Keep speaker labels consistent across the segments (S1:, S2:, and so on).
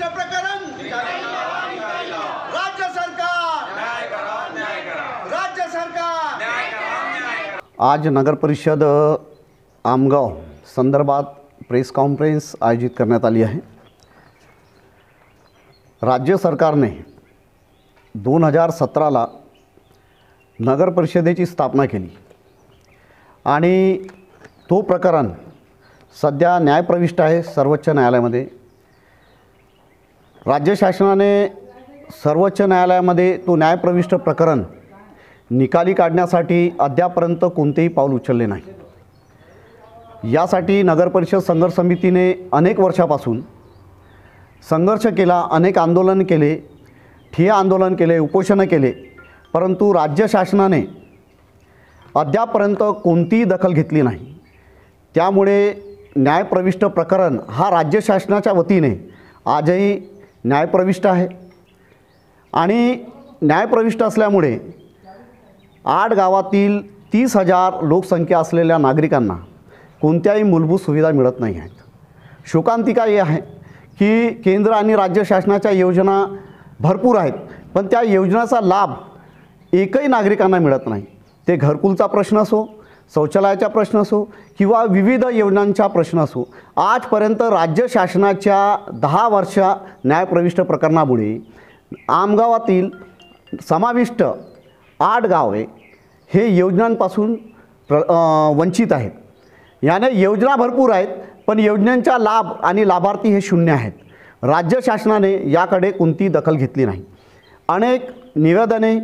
S1: प्रविष्ट प्रकरण राज्य सरकार राज्य सरकार।
S2: आज नगर परिषद आमगाव संदर्भात प्रेस कॉन्फरन्स आयोजित करण्यात आली आहे। राज्य सरकारने 2017ला नगर परिषदेची स्थापना केली आणि तो प्रकरण सध्या न्यायप्रविष्ट आहे सर्वोच्च न्यायालयामध्ये। राज्य शासनाने सर्वोच्च न्यायालयामध्ये तो न्यायप्रविष्ट प्रकरण निकाली काढण्यासाठी अद्यापर्यंत कोणतेही पाऊल उचलले नाही। यासाठी नगर परिषद संघर्ष समितीने अनेक वर्षापासून संघर्ष केला, अनेक आंदोलन केले, ठिय्या आंदोलन केले, उपोषण केले, परंतु राज्य शासनाने अद्यापर्यंत कोणतीही दखल घेतली नाही। त्यामुळे न्यायप्रविष्ट प्रकरण हा राज्य शासनाच्या वतीने आजही न्यायप्रविष्ट आहे आणि न्यायप्रविष्ट असल्यामुळे 8 गावातील 30,000 लोकसंख्या असलेल्या नागरिकांना कोणत्याही मूलभूत सुविधा मिळत नाही आहेत। शोकांतिका हे आहे की केंद्र आणि राज्य शासनाच्या योजना भरपूर आहेत, पण त्या योजनाचा लाभ एकही नागरिकांना मिळत नाही। ते घरकुलचा प्रश्न असो, शौचालयाचा प्रश्न असो किंवा विविध योजनांचा प्रश्न असो, आजपर्यंत राज्य शासनाच्या 10 वर्ष न्यायप्रविष्ट प्रकरणामुळे आमगावातील समाविष्ट 8 गावे हे योजनांपासून वंचित आहेत। याने योजना भरपूर आहेत, पण योजनांचा लाभ आणि लाभार्थी हे शून्य आहेत। राज्य शासनाने याकडे कोणती दखल घेतली नाही। अनेक निवेदने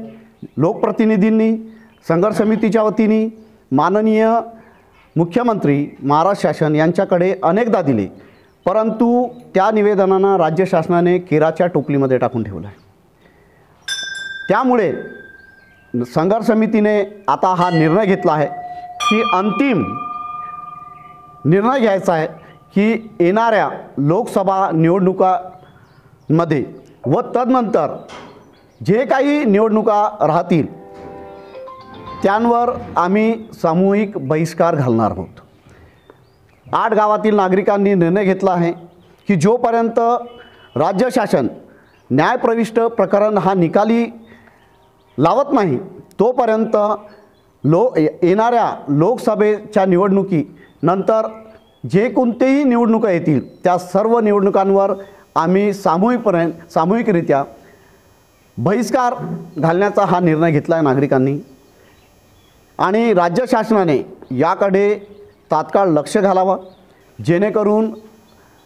S2: लोकप्रतिनिधींनी संघर्ष समितीच्या वतीने माननीय मुख्यमंत्री महाराष्ट्र शासन यांच्याकडे अनेकदा दिले, परंतु त्या निवेदनांना राज्य शासनाने केराच्या टोपलीमध्ये टाकून ठेवलं आहे। त्यामुळे संघर्ष समितीने आता हा निर्णय घेतला आहे की अंतिम निर्णय घ्यायचा आहे की येणाऱ्या लोकसभा निवडणुकांमध्ये व तदनंतर जे काही निवडणुका राहतील त्यांवर आम्ही सामूहिक बहिष्कार घालणार आहोत। 8 गावातील नागरिकांनी निर्णय घेतला आहे की जोपर्यंत राज्य शासन न्यायप्रविष्ट प्रकरण हा निकाली लावत नाही तोपर्यंत येणाऱ्या लोकसभेच्या निवडणुकीनंतर जे कोणतेही निवडणुका येतील त्या सर्व निवडणुकांवर आम्ही सामूहिकरित्या बहिष्कार घालण्याचा हा निर्णय घेतला आहे नागरिकांनी आणि राज्य शासनाने याकडे तात्काळ लक्ष घालावं, जेणेकरून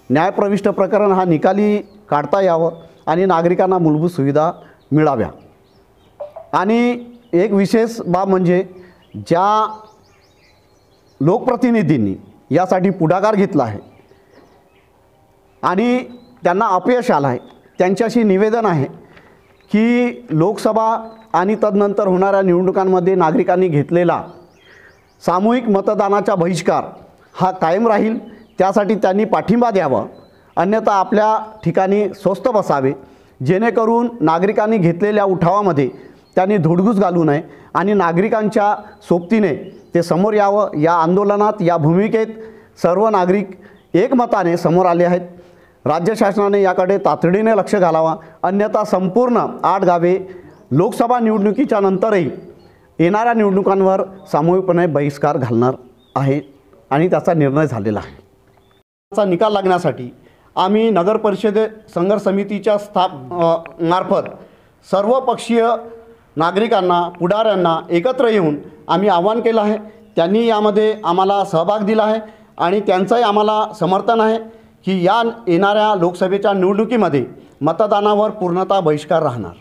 S2: न्यायप्रविष्ट प्रकरण हा निकाली काढता यावं आणि नागरिकांना मूलभूत सुविधा मिळाव्या। आणि एक विशेष बाब म्हणजे ज्या लोकप्रतिनिधींनी यासाठी पुढाकार घेतला आहे आणि त्यांना अपयश आलं आहे, त्यांच्याशी निवेदन आहे की लोकसभा आणि तदनंतर होणाऱ्या निवडणुकांमध्ये नागरिकांनी घेतलेला सामूहिक मतदानाचा बहिष्कार हा कायम राहील। त्यासाठी त्यांनी पाठिंबा द्यावा, अन्यथा आपल्या ठिकाणी स्वस्थ बसावे, जेणेकरून नागरिकांनी घेतलेल्या उठावामध्ये त्यांनी धुडगूस घालू नये आणि नागरिकांच्या सोबतीने ते समोर यावं। या आंदोलनात, या भूमिकेत सर्व नागरिक एकमताने समोर आले आहेत। राज्य शासनाने याकडे तातडीने लक्ष घालावा, अन्यथा संपूर्ण 8 गावे लोकसभा निवडणुकीच्या नंतरही येणाऱ्या निवडणुकांवर सामूहिकपणे बहिष्कार घालणार आहे आणि त्याचा निर्णय झालेला आहे। त्याचा निकाल लागण्यासाठी आम्ही नगर परिषद संघर्ष समितीच्या मार्फत सर्वपक्षीय नागरिकांना, पुढाऱ्यांना एकत्र येऊन आम्ही आवाहन केलं आहे। त्यांनी यामध्ये आम्हाला सहभाग दिला आहे आणि त्यांचंही आम्हाला समर्थन आहे की या येणाऱ्या लोकसभेच्या निवडणुकीमध्ये मतदानावर पूर्णतः बहिष्कार राहणार।